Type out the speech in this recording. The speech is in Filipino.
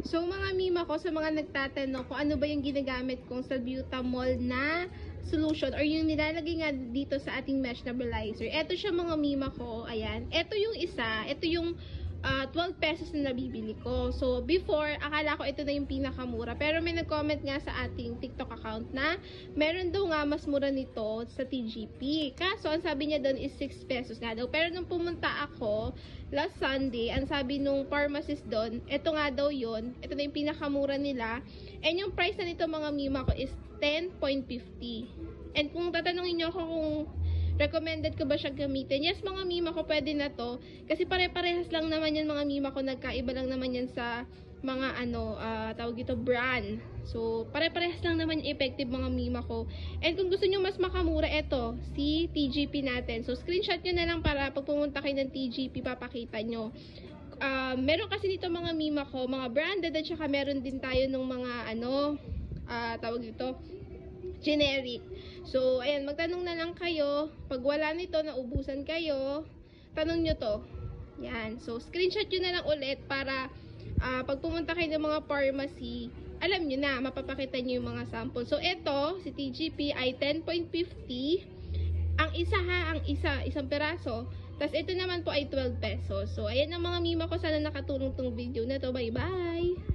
So, mga mima ko, sa mga nagtatanong kung ano ba yung ginagamit kong salbutamol na solution or yung nilalagay nga dito sa ating mesh nebulizer. Ito siya mga mima ko. Ayan. Ito yung isa. Ito yung 12 pesos na nabibili ko. So, before, akala ko ito na yung pinakamura. Pero may nag-comment nga sa ating TikTok account na meron daw nga mas mura nito sa TGP. Kaso, ang sabi niya doon is 6 pesos nga daw. Pero nung pumunta ako last Sunday, ang sabi nung pharmacist doon, ito nga daw yun. Ito na yung pinakamura nila. And yung price na nito mga mima ko is 10.50. And kung tatanungin niyo ako kung recommended ko ba siya gamitin? Yes, mga mima ko, pwede na to. Kasi pare-parehas lang naman yan, mga mima ko. Nagkaiba lang naman yan sa mga tawag ito, brand. So, pare-parehas lang naman yung effective, mga mima ko. And kung gusto nyo mas makamura, ito, si TGP natin. So, screenshot nyo na lang para pag pumunta kayo ng TGP, papakita nyo. Meron kasi dito mga mima ko, mga branded, at saka meron din tayo ng mga, tawag ito, generic. So, ayan, magtanong na lang kayo. Pag wala nito, naubusan kayo, tanong nyo to. Yan. So, screenshot nyo na lang ulit para pag pumunta kayo ng mga pharmacy, alam nyo na, mapapakita nyo yung mga sample. So, ito, si TGP ay 10.50. Ang isang peraso. Tapos, ito naman po ay 12 pesos. So, ayan ang mga mima ko. Sana nakatulong tong video na to. Bye-bye!